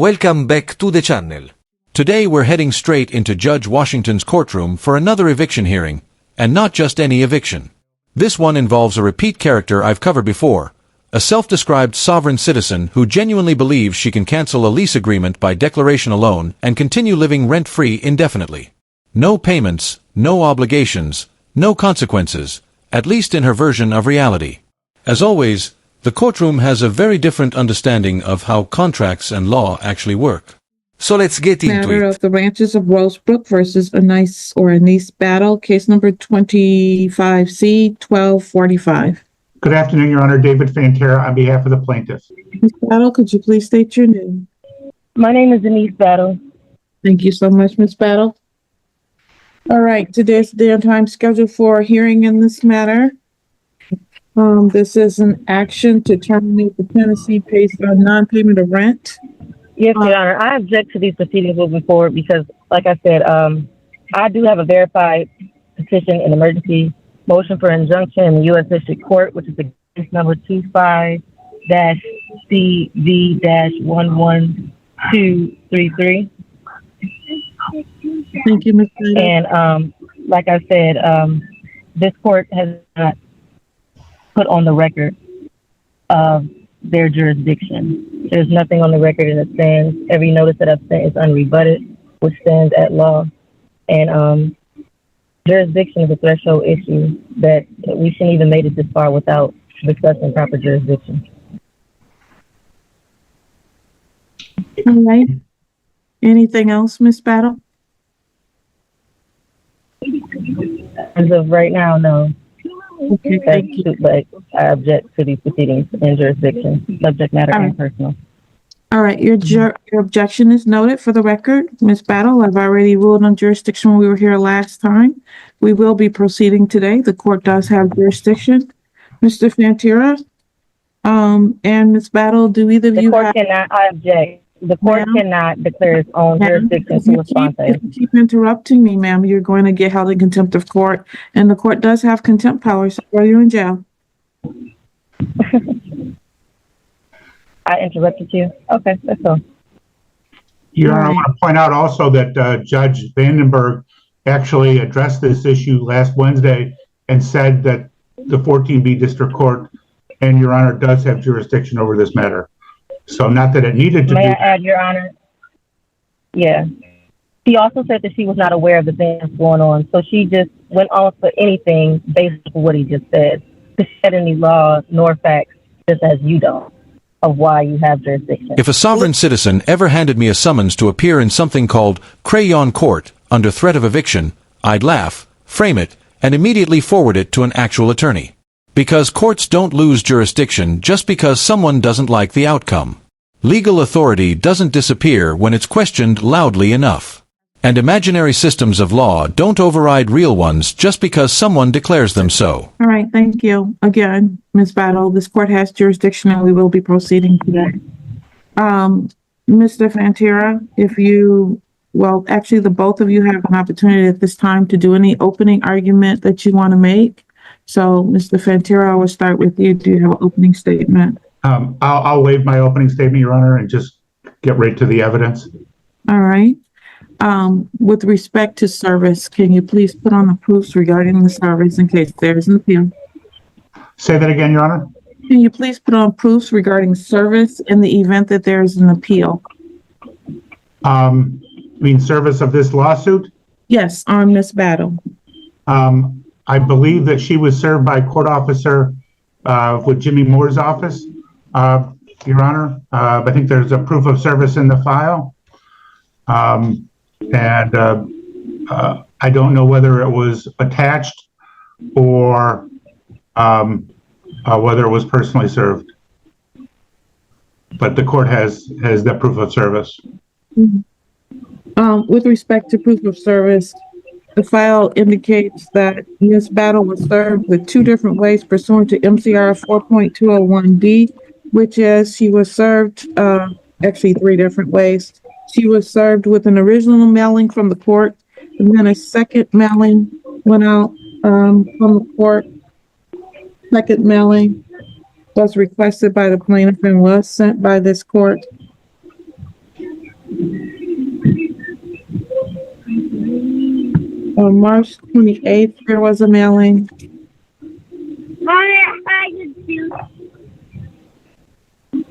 Welcome back to the channel. Today we're heading straight into Judge Washington's courtroom for another eviction hearing, and not just any eviction. This one involves a repeat character I've covered before, a self-described sovereign citizen who genuinely believes she can cancel a lease agreement by declaration alone and continue living rent-free indefinitely. No payments, no obligations, no consequences, at least in her version of reality. As always, the courtroom has a very different understanding of how contracts and law actually work. So let's get into Matter it. of the Ranches of Rosebrook versus Anise Battle, case number 25C 1245. Good afternoon, Your Honor. David Fantera on behalf of the plaintiff. Ms. Battle, could you please state your name? My name is Denise Battle. Thank you so much, Ms. Battle. All right, today's the day and time scheduled for a hearing in this matter. This is an action to terminate the tenancy based on non-payment of rent. Yes, Your Honor. I object to these proceedings moving forward because, like I said, I do have a verified petition in emergency motion for injunction in the U.S. District Court, which is the case number 25-CV-11233. Thank you, Ms. Battle. And like I said, this court has not put on the record of their jurisdiction. There's nothing on the record, and it stands. Every notice that I've sent is unrebutted, which stands at law. And jurisdiction is a threshold issue that we shouldn't even made it this far without discussing proper jurisdiction. All right. Anything else, Ms. Battle? As of right now, no. Okay, thank you. But I object to these proceedings in jurisdiction, subject matter, and personal. All right, your objection is noted for the record. Ms. Battle, I've already ruled on jurisdiction when we were here last time. We will be proceeding today. The court does have jurisdiction. Mr. Fantera, and Ms. Battle, do either of you have... I object. The court cannot declare its own jurisdiction to respond to. If you keep interrupting me, ma'am, you're going to get held in contempt of court, and the court does have contempt powers, so you're in jail. I interrupted you. Okay, that's all. Your Honor, I want to point out also that Judge Vandenberg actually addressed this issue last Wednesday and said that the 14B District Court and Your Honor does have jurisdiction over this matter. So not that it needed to May I add, Your Honor? Yeah. She also said that she was not aware of the things going on, so she just went on for anything based on what he just said. To shed any law nor facts, just as you don't, of why you have jurisdiction. If a sovereign citizen ever handed me a summons to appear in something called crayon court under threat of eviction, I'd laugh, frame it, and immediately forward it to an actual attorney. Because courts don't lose jurisdiction just because someone doesn't like the outcome. Legal authority doesn't disappear when it's questioned loudly enough. And imaginary systems of law don't override real ones just because someone declares them so. All right, thank you. Again, Ms. Battle, this court has jurisdiction and we will be proceeding today. Mr. Fantera, actually the both of you have an opportunity at this time to do any opening argument that you want to make. So, Mr. Fantera, I will start with you. Do you have an opening statement? I'll waive my opening statement, Your Honor, and just get right to the evidence. All right. With respect to service, can you please put on the proofs regarding the service in case there is an appeal? Say that again, Your Honor. Can you please put on proofs regarding service in the event that there is an appeal? Service of this lawsuit? Yes, on Ms. Battle. I believe that she was served by a court officer with Jimmy Moore's office, Your Honor. I think there's a proof of service in the file. I don't know whether it was attached or whether it was personally served. But the court has the proof of service. With respect to proof of service, the file indicates that Ms. Battle was served with two different ways pursuant to MCR 4.201B, which is she was served, actually three different ways. She was served with an original mailing from the court, and then a second mailing went out from the court. Second mailing was requested by the plaintiff and was sent by this court. On March 28th, there was a mailing.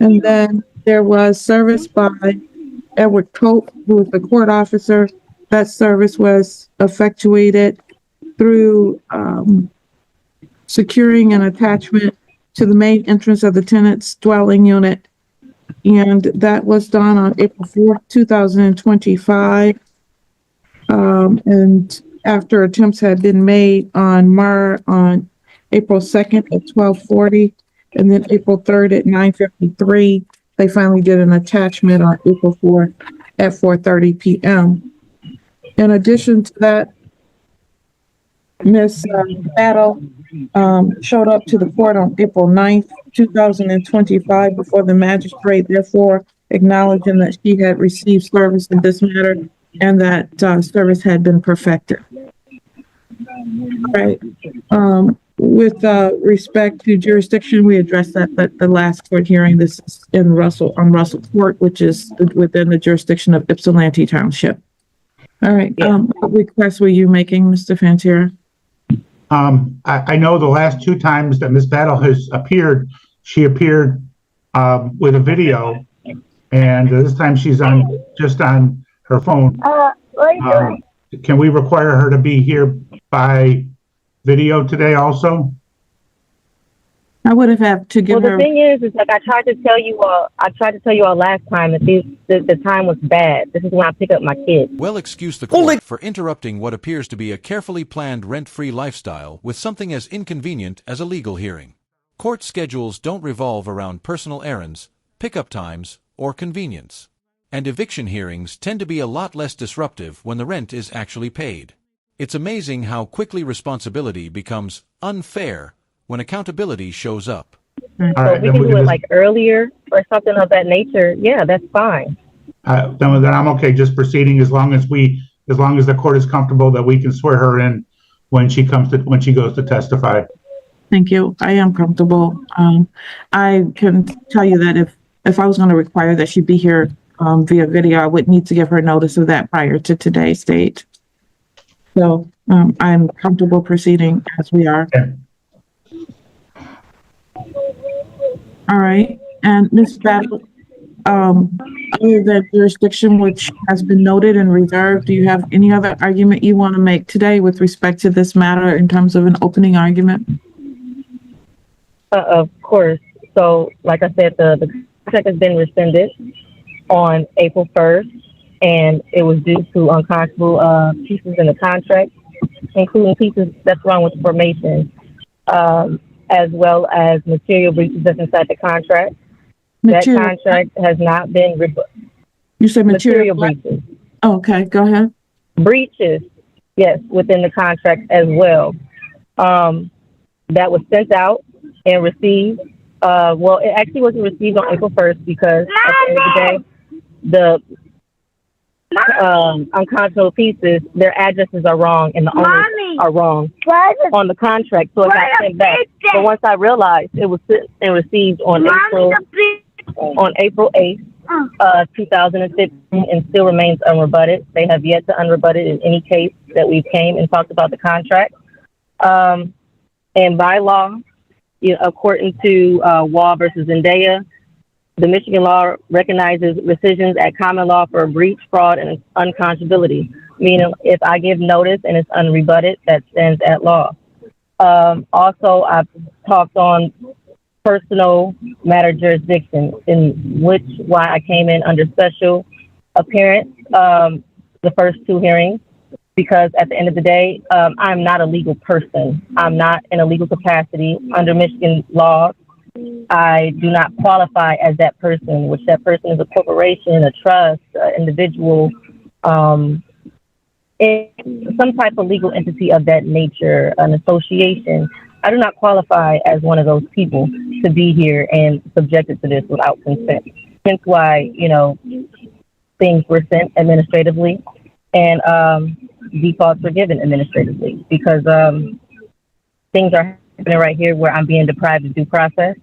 And then there was service by Edward Cope, who was the court officer. That service was effectuated through securing an attachment to the main entrance of the tenant's dwelling unit. And that was done on April 4th, 2025. And after attempts had been made on April 2nd at 12:40, and then April 3rd at 9:53, they finally did an attachment on April 4th at 4:30 p.m. In addition to that, Ms. Battle showed up to the court on April 9th, 2025, before the magistrate, therefore acknowledging that she had received service in this matter and that service had been perfected. All right. With respect to jurisdiction, we addressed that at the last court hearing. This is on Russell Court, which is within the jurisdiction of Ypsilanti Township. All right. What request were you making, Mr. Fantier? I know the last two times that Ms. Battle has appeared, she appeared with a video, and this time she's just on her phone. Can we require her to be here by video today also? I would have had to give her. Well, the thing is like I tried to tell you all last time that the time was bad. This is when I pick up my kids. Well, excuse the court for interrupting what appears to be a carefully planned rent-free lifestyle with something as inconvenient as a legal hearing. Court schedules don't revolve around personal errands, pickup times, or convenience. And eviction hearings tend to be a lot less disruptive when the rent is actually paid. It's amazing how quickly responsibility becomes unfair when accountability shows up. All So right, we can do it like earlier or something of that nature. Yeah, that's fine. then I'm okay just proceeding as long as the court is comfortable that we can swear her in when she goes to testify. Thank you. I am comfortable. I can tell you that if I was going to require that she be here via video, I would need to give her notice of that prior to today's date. So I'm comfortable proceeding as we are. Okay. All right. And Ms. Battle, other than jurisdiction which has been noted and reserved, do you have any other argument you want to make today with respect to this matter in terms of an opening argument? Of course. So, like I said, the contract has been rescinded on April 1st, and it was due to unconscionable pieces in the contract, including pieces that's wrong with the formation, as well as material breaches that's inside the contract. That contract has not been You said material breaches. Oh, okay, go ahead. Breaches, yes, within the contract as well. That was sent out and received. Well, it actually wasn't received on April 1st because at the end of the day, the unconscionable pieces, their addresses are wrong and the owners are wrong on the contract, so it got sent back. But once I realized it was sent and received on April 8th, 2015, and still remains unrebutted. They have yet to unrebut it in any case that we came and talked about the contract. And by law, according to Wall versus Zendaya, the Michigan law recognizes rescissions at common law for breach, fraud, and unconscionability. Meaning, if I give notice and it's unrebutted, that stands at law. Also, I've talked on personal matter jurisdiction, in which why I came in under special appearance the first two hearings, because at the end of the day, I'm not a legal person. I'm not in a legal capacity under Michigan law. I do not qualify as that person, which that person is a corporation, a trust, individual, in some type of legal entity of that nature, an association. I do not qualify as one of those people to be here and subjected to this without consent. Hence why, things were sent administratively and defaults were given administratively, because things are happening right here where I'm being deprived of due process.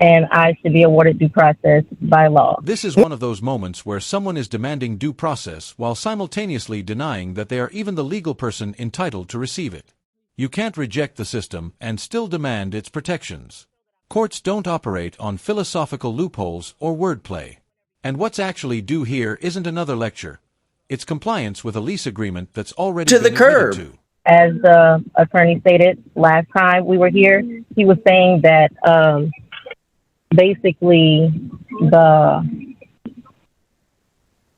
and I should be awarded due process by law. This is one of those moments where someone is demanding due process while simultaneously denying that they are even the legal person entitled to receive it. You can't reject the system and still demand its protections. Courts don't operate on philosophical loopholes or wordplay. And what's actually due here isn't another lecture. It's compliance with a lease agreement that's already To the been admitted curb. to. As the attorney stated last time we were here, he was saying that basically the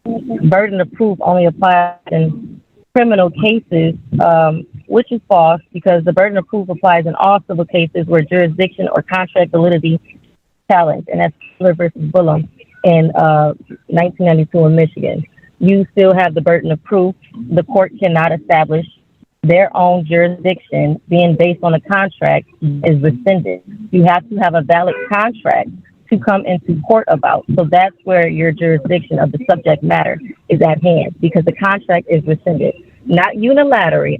burden of proof only applies in criminal cases, which is false because the burden of proof applies in all civil cases where jurisdiction or contract validity challenged, and that's Taylor versus Bullam in 1992 in Michigan. You still have the burden of proof. The court cannot establish their own jurisdiction being based on a contract is rescinded. You have to have a valid contract to come into court about. So that's where your jurisdiction of the subject matter is at hand, because the contract is rescinded. Not unilaterally,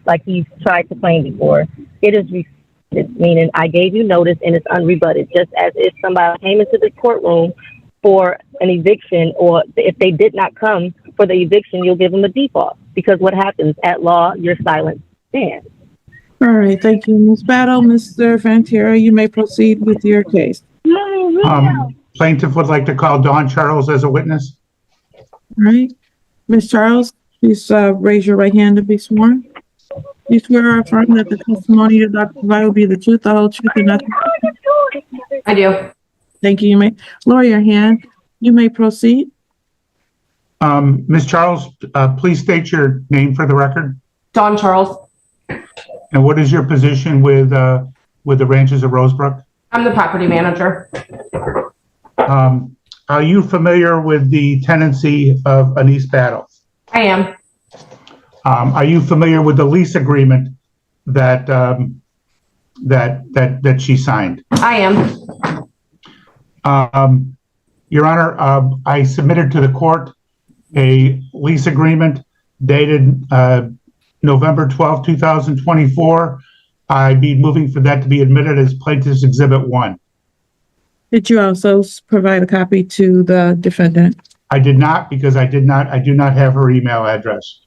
like he's tried to claim before. It is rescinded, meaning I gave you notice and it's unrebutted, just as if somebody came into the courtroom for an eviction, or if they did not come for the eviction, you'll give them a default. Because what happens at law, your silence stands. All right, thank you, Ms. Battle. Mr. Fantera, you may proceed with your case. Plaintiff would like to call Dawn Charles as a witness. All right, Ms. Charles, please raise your right hand to be sworn. You swear or affirm that the testimony you're about to provide will be the truth, the whole truth, and nothing. I do. Thank you. You may lower your hand. You may proceed. Ms. Charles, please state your name for the record. Dawn Charles. And what is your position with the Ranches of Rosebrook? I'm the property manager. Are you familiar with the tenancy of Anise Battle? I am. Are you familiar with the lease agreement that that she signed? I am. Your Honor, I submitted to the court a lease agreement dated November 12, 2024. I'd be moving for that to be admitted as Plaintiff's Exhibit 1. Did you also provide a copy to the defendant? I did not, because I do not have her email address.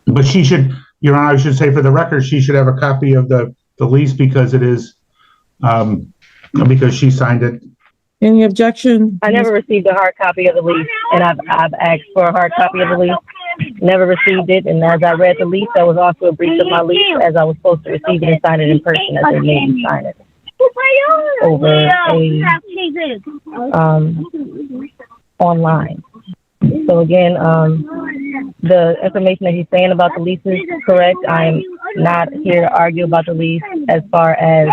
But she should, Your Honor, I should say for the record, she should have a copy of the lease because it is, because she signed it. Any objection? I never received a hard copy of the lease, and I've asked for a hard copy of the lease. Never received it, and as I read the lease, that was also a breach of my lease, as I was supposed to receive it and sign it in person, as they made me sign it over online. So again, the information that he's saying about the lease is correct. I'm not here to argue about the lease as far as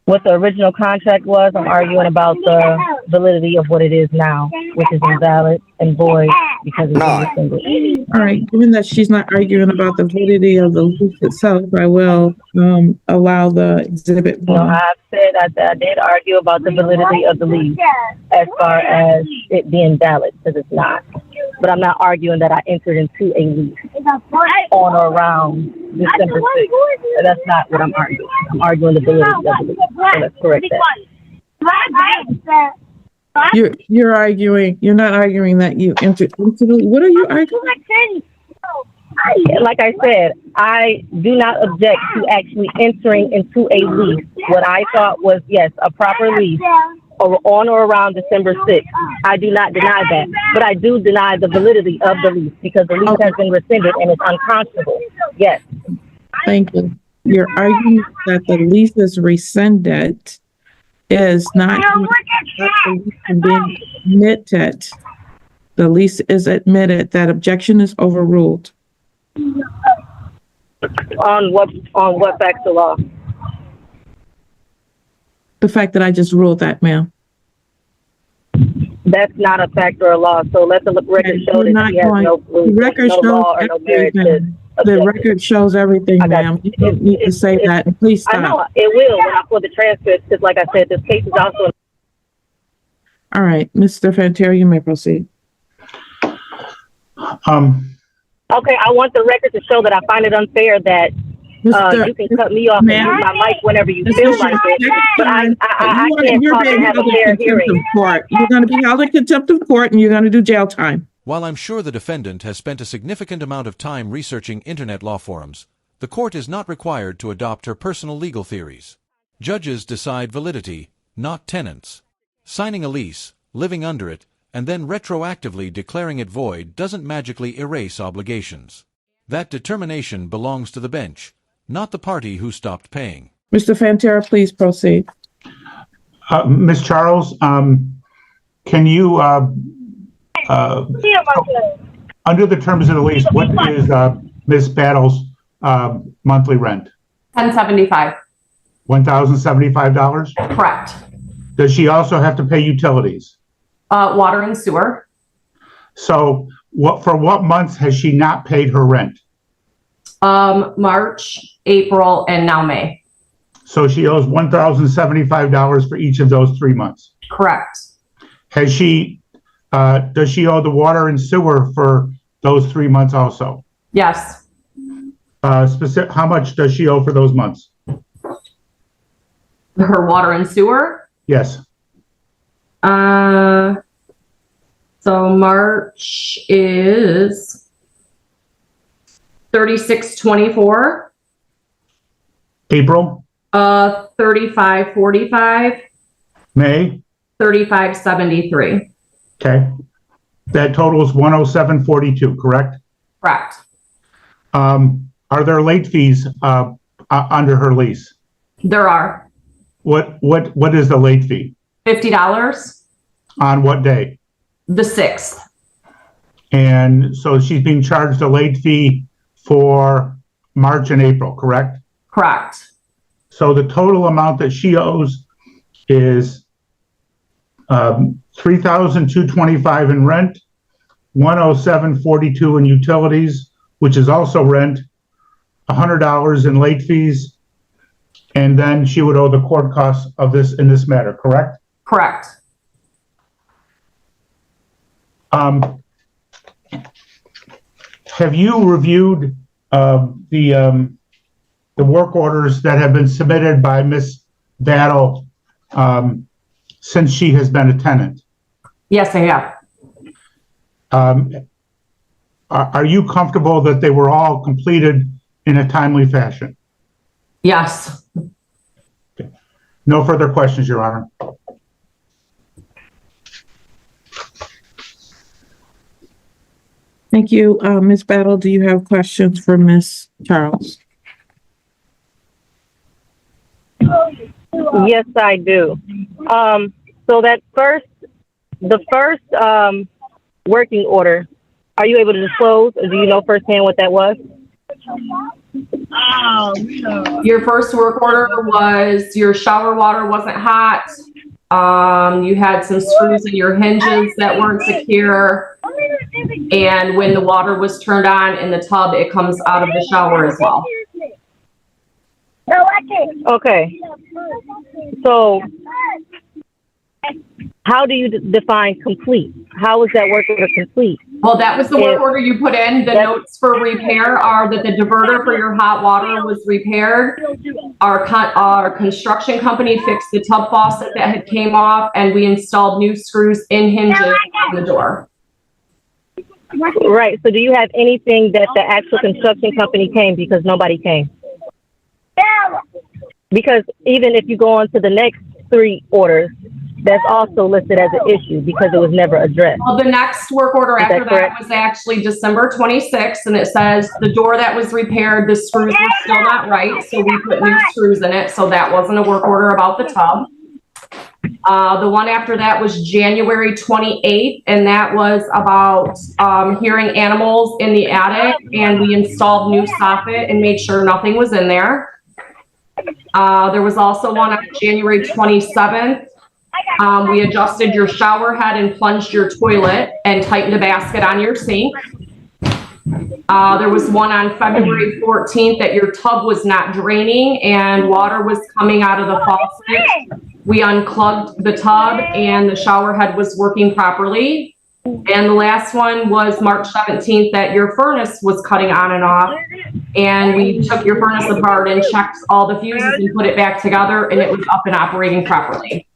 what the original contract was. I'm arguing about the validity of what it is now, which is invalid and void because it's rescinded. All right, given that she's not arguing about the validity of the lease itself, I will allow the exhibit No, one. I've said I did argue about the validity of the lease as far as it being valid, because it's not. But I'm not arguing that I entered into a lease on or around December 6th. That's not what I'm arguing. I'm arguing the validity of the lease. So let's correct that. You're arguing, you're not arguing that you entered into the, what are you arguing? Like I said, I do not object to actually entering into a lease. What I thought was, yes, a proper lease or on or around December 6th. I do not deny that, but I do deny the validity of the lease because the lease has been rescinded and it's unconscionable. Yes. Thank you. Your argument that the lease is rescinded is not being admitted. The lease is admitted. That objection is overruled. On what facts of law? The fact that I just ruled that, ma'am. That's not a fact or a law. So let the record show You're that not she has going- no The record no law or no shows merit to everything. The object. record shows everything, I got ma'am. you. You don't need to say that. And please I know stop. it will when I pull the transcripts because, like I said, this case is also. All right, Mr. Fantera, you may proceed. Um, Okay, I want the record to show that I find it unfair that You can cut me off and Ma'am? use my mic whenever you This feel is your like it. second But time. I can't You're talk being and have a held in fair contempt of hearing. court. You're going to be held in contempt of court, and you're going to do jail time. While I'm sure the defendant has spent a significant amount of time researching internet law forums, the court is not required to adopt her personal legal theories. Judges decide validity, not tenants. Signing a lease, living under it, and then retroactively declaring it void doesn't magically erase obligations. That determination belongs to the bench, not the party who stopped paying. Mr. Fantera, please proceed. Ms. Charles, can you, under the terms of the lease, what is Ms. Battle's monthly rent? $10.75. $1,075? Correct. Does she also have to pay utilities? Water and sewer. So for what months has she not paid her rent? March, April, and now May. So she owes $1,075 for each of those 3 months. Correct. Does she owe the water and sewer for those 3 months also? Yes. How much does she owe for those months? Her water and sewer. Yes. So March is 36.24. April? 35.45. May? 35.73. Okay. That totals $107.42, correct? Correct. Are there late fees under her lease? There are What is the late fee? $50. On what day? The 6th. And so she's being charged a late fee for March and April, correct? Correct. So the total amount that she owes is $3,225 in rent, $107.42 in utilities, which is also rent, $100 in late fees, and then she would owe the court costs of this in this matter, correct? Correct. Have you reviewed the work orders that have been submitted by Ms. Battle since she has been a tenant? Yes, I have. Are you comfortable that they were all completed in a timely fashion? Yes. No further questions, Your Honor. Thank you. Ms. Battle, do you have questions for Ms. Charles? Yes, I do. So the first working order, are you able to disclose, or do you know firsthand what that was? Your first work order was your shower water wasn't hot. You had some screws in your hinges that weren't secure. And when the water was turned on in the tub, it comes out of the shower as well. Okay. So how do you define complete? How is that work order complete? Well, that was the work order you put in. The notes for repair are that the diverter for your hot water was repaired. Our construction company fixed the tub faucet that had came off, and we installed new screws in hinges on the door. Right. So do you have anything that the actual construction company came, because nobody came? Because even if you go on to the next 3 orders, that's also listed as an issue because it was never addressed. Well, the next work order after that was actually December 26th, and it says the door that was repaired, the screws were still not right, so we put new screws in it, so that wasn't a work order about the tub. The one after that was January 28th, and that was about hearing animals in the attic, and we installed new soffit and made sure nothing was in there. There was also one on January 27th. We adjusted your shower head and plunged your toilet and tightened a basket on your sink. There was one on February 14th that your tub was not draining and water was coming out of the faucet. We unclogged the tub and the shower head was working properly. And the last one was March 17th, that your furnace was cutting on and off. And we took your furnace apart and checked all the fuses and put it back together, and it was up and operating properly.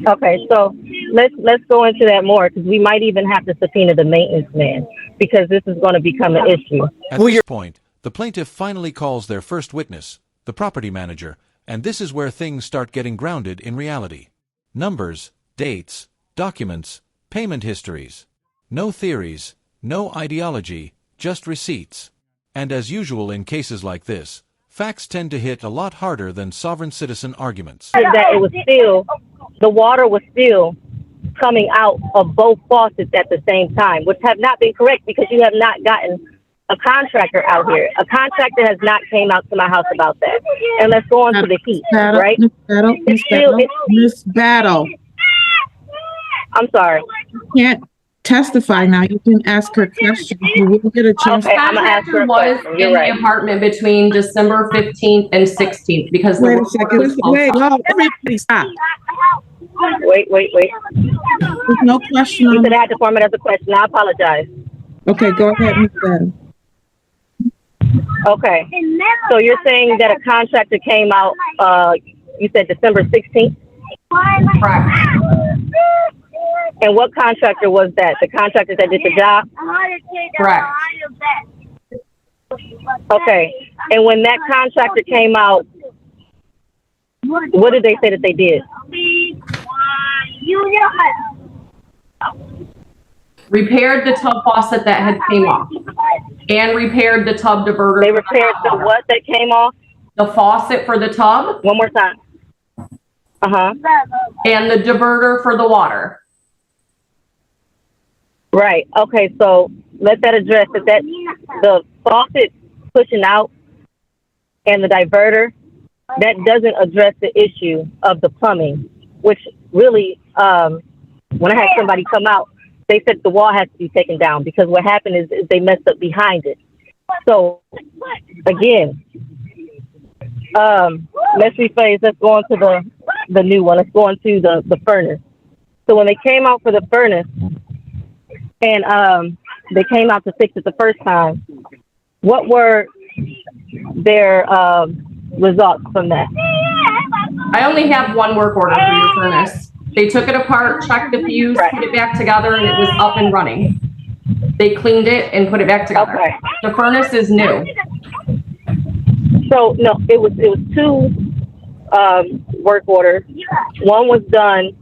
Okay, so let's go into that more, because we might even have to subpoena the maintenance man, because this is going to become an issue. At this point, the plaintiff finally calls their first witness, the property manager, and this is where things start getting grounded in reality. Numbers, dates, documents, payment histories. No theories, no ideology, just receipts. And as usual in cases like this, facts tend to hit a lot harder than sovereign citizen arguments. That it was still, the water was still coming out of both faucets at the same time, which have not been correct, because you have not gotten a contractor out here. A contractor has not came out to my house about that. And let's go on to the heat, right? Miss Battle. I'm sorry. You can't testify now. You can ask her questions. You will get a chance. Okay, I'm gonna ask her a Was question. in the apartment between December 15th and 16th, because the Wait a work second. order was closed. Wait, no, everybody stop. Wait. There's no question You on. said I had to form it as a question. I apologize. Okay, go ahead, Miss Battle. Okay. So you're saying that a contractor came out, you said December 16th? Correct. And what contractor was that? The contractor that did the job? Correct. Okay. And when that contractor came out, what did they say that they did? Repaired the tub faucet that had came off, and repaired the tub diverter. They repaired the what that came off? The faucet for the tub. One more time. Uh-huh. And the diverter for the water. Right. Okay. So let that address that the faucet pushing out and the diverter, that doesn't address the issue of the plumbing, which really, when I had somebody come out, they said the wall has to be taken down, because what happened is they messed up behind it. So again, let's rephrase. Let's go on to the new one. Let's go on to the furnace. So when they came out for the furnace, and they came out to fix it the first time, what were their results from that? I only have one work order for your furnace. They took it apart, checked the fuse, put it back together, and it was up and running. They cleaned it and put it back together. Okay. The furnace is new. So no, it was two work orders. One was done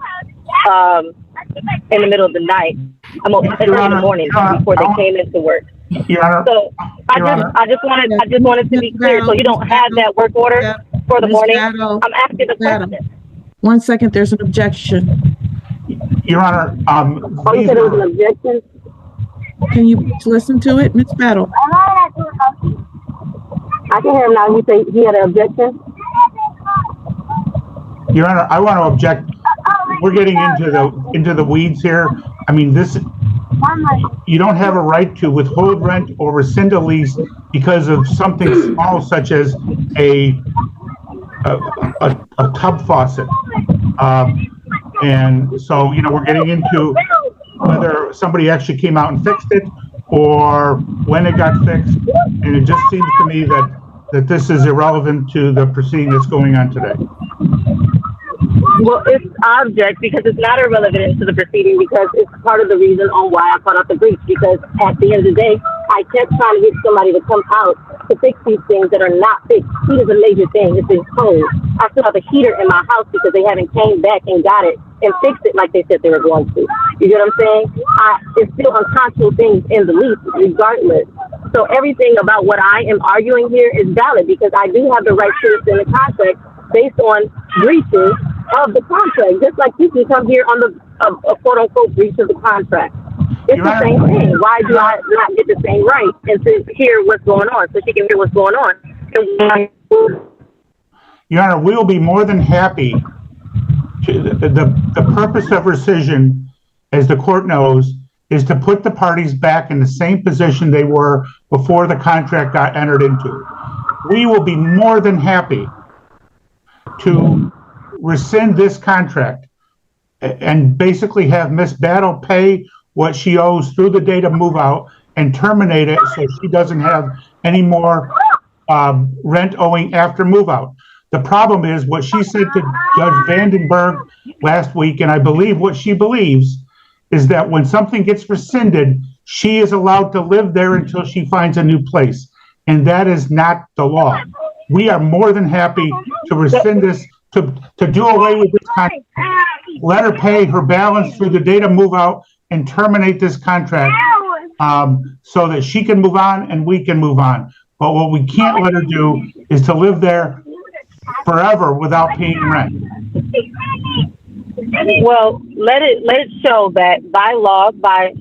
in the middle of the night. I'm in the morning before they came into work. Your Honor. So I just wanted to be clear. So you don't have that work order for the morning? I'm asking the question. 1 second, there's an objection. Your Honor, Oh, you said it was an objection? Can you listen to it, Ms. Battle? I can hear him now. You say he had an objection? Your Honor, I want to object. We're getting into the weeds here. I mean, you don't have a right to withhold rent or rescind a lease because of something small such as a tub faucet. And so, we're getting into whether somebody actually came out and fixed it or when it got fixed. And it just seems to me that this is irrelevant to the proceeding that's going on today. Well, it's object because it's not irrelevant to the proceeding, because it's part of the reason on why I caught up the breach, because at the end of the day, I kept trying to get somebody to come out to fix these things that are not fixed. Heat is a major thing. It's been cold. I still have a heater in my house because they haven't came back and got it and fixed it like they said they were going to. You get what I'm saying? It's still unconscionable things in the lease regardless. So everything about what I am arguing here is valid, because I do have the right to rescind the contract based on breaches of the contract, just like you can come here on a quote-unquote breach of the contract. It's the same thing. Why do I not get the same right and to hear what's going on, so she can hear what's going on? Your Honor, we will be more than happy to, the purpose of rescission, as the court knows, is to put the parties back in the same position they were before the contract got entered into. We will be more than happy to rescind this contract and basically have Miss Battle pay what she owes through the date of move out and terminate it so she doesn't have any more rent owing after move out. The problem is what she said to Judge Vandenberg last week, and I believe what she believes, is that when something gets rescinded, she is allowed to live there until she finds a new place. And that is not the law. We are more than happy to rescind this, to do away with this contract, let her pay her balance through the date of move out and terminate this contract so that she can move on and we can move on. But what we can't let her do is to live there forever without paying rent. Well, let it show that by law, by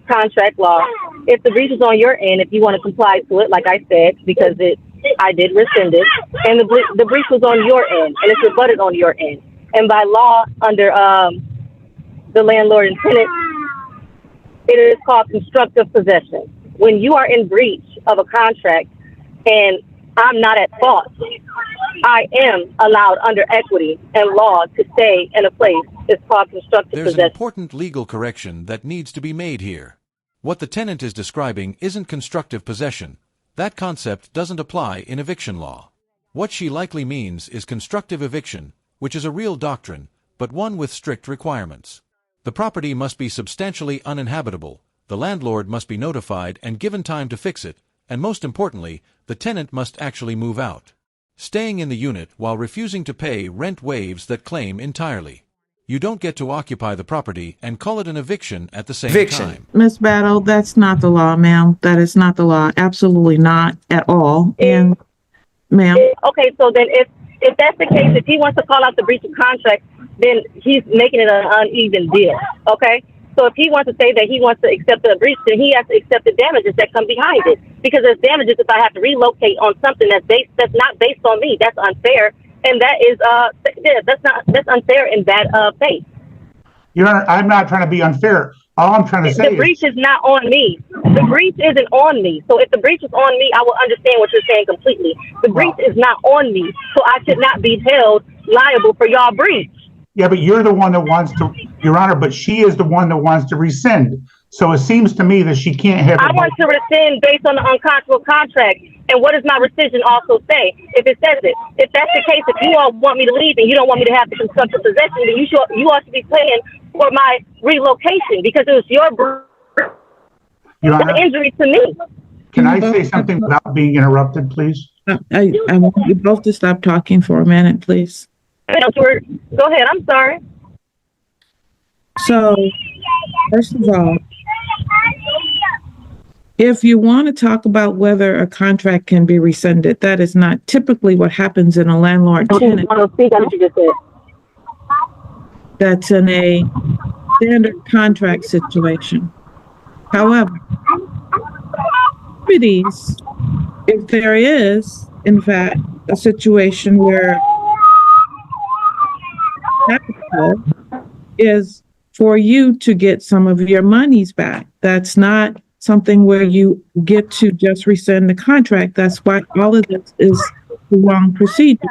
contract law, if the breach is on your end, if you want to comply to it, like I said, because I did rescind it, and the breach was on your end, and it's rebutted on your end. And by law, under the landlord and tenant, it is called constructive possession. When you are in breach of a contract and I'm not at fault, I am allowed under equity and law to stay in a place. It's called constructive There's possession. an important legal correction that needs to be made here. What the tenant is describing isn't constructive possession. That concept doesn't apply in eviction law. What she likely means is constructive eviction, which is a real doctrine, but one with strict requirements. The property must be substantially uninhabitable, the landlord must be notified and given time to fix it, and most importantly, the tenant must actually move out. Staying in the unit while refusing to pay rent waives that claim entirely. You don't get to occupy the property and call it an eviction at the same time. Miss Battle, that's not the law, ma'am. That is not the law. Absolutely not at all. And, ma'am. Okay, so then if that's the case, if he wants to call out the breach of contract, then he's making it an uneven deal, okay? So if he wants to say that he wants to accept the breach, then he has to accept the damages that come behind it. Because there's damages if I have to relocate on something that's not based on me. That's unfair. And that is that's unfair in that case. Your Honor, I'm not trying to be unfair. All I'm trying to say the breach is not on me. The breach isn't on me. So if the breach is on me, I will understand what you're saying completely. The breach is not on me, so I should not be held liable for y'all breach. Yeah, but you're the one that wants to, Your Honor, but she is the one that wants to rescind. So it seems to me that she can't have. I want to rescind based on the unconscionable contract. And what does my rescission also say? If it says it, if that's the case, if you all want me to leave and you don't want me to have the constructive possession, then you ought to be paying for my relocation because it was your injury to me. Can I say something without being interrupted, please? I want you both to stop talking for a minute, please. Go ahead. I'm sorry. So, first of all, if you want to talk about whether a contract can be rescinded, that is not typically what happens in a landlord-tenant. That's in a standard contract situation. However, if there is, in fact, a situation where is for you to get some of your monies back. That's not something where you get to just rescind the contract. That's why all of this is the wrong procedure.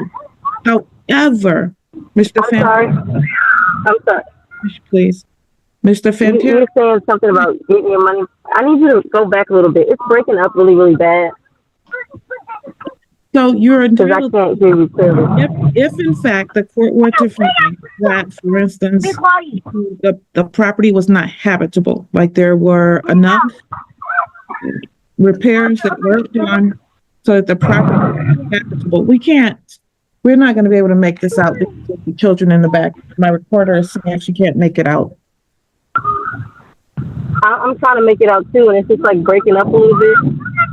However, Mr. I'm sorry. Please. Mr. Fantero. You were saying something about getting your money. I need you to go back a little bit. It's breaking up really, really bad. So you're entitled, I can't hear you clearly. if in fact the court were to find that, for instance, the property was not habitable, like there were enough repairs that were done so that the property was habitable. We're not going to be able to make this out. The children in the back, my recorder is saying she can't make it out. I'm trying to make it out too, and it's just like breaking up a little bit.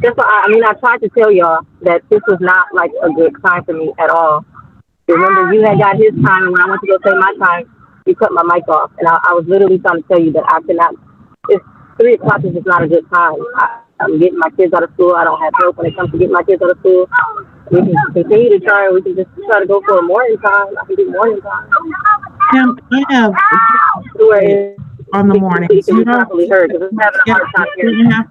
I tried to tell y'all that this was not like a good time for me at all. Remember, you had got his time, and when I went to go say my time, you cut my mic off, and I was literally trying to tell you that I cannot. It's 3 o'clock is just not a good time. I'm getting my kids out of school. I don't have help when it comes to getting my kids out of school. We can continue to try. We can just try to go for a morning time. I can do morning time. I have on the mornings. You don't have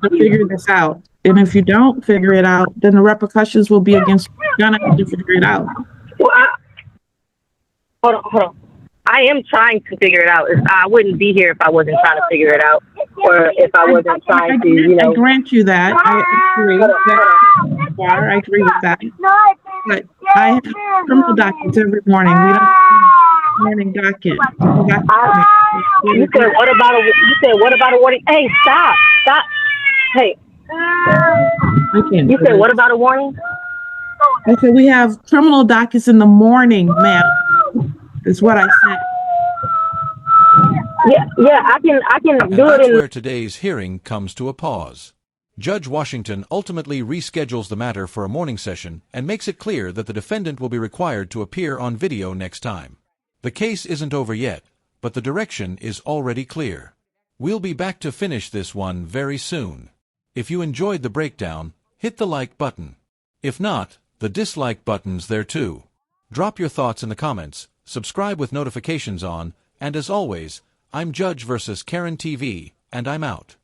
to figure this out. And if you don't figure it out, then the repercussions will be against you. You're gonna have to figure it out. Well, hold on. I am trying to figure it out. I wouldn't be here if I wasn't trying to figure it out, or if I wasn't trying to, you know. I grant you that. I agree I agree with that. But I have criminal dockets every morning. We don't have a morning docket. You said what about a warning? Hey, stop. Hey. You said what about a warning? I said we have criminal dockets in the morning, ma'am. Is what I said. Yeah, I can And do it that's in. where today's hearing comes to a pause. Judge Washington ultimately reschedules the matter for a morning session and makes it clear that the defendant will be required to appear on video next time. The case isn't over yet, but the direction is already clear. We'll be back to finish this one very soon. If you enjoyed the breakdown, hit the like button. If not, the dislike button's there too. Drop your thoughts in the comments, subscribe with notifications on, and as always, I'm Judge vs. Karen TV, and I'm out.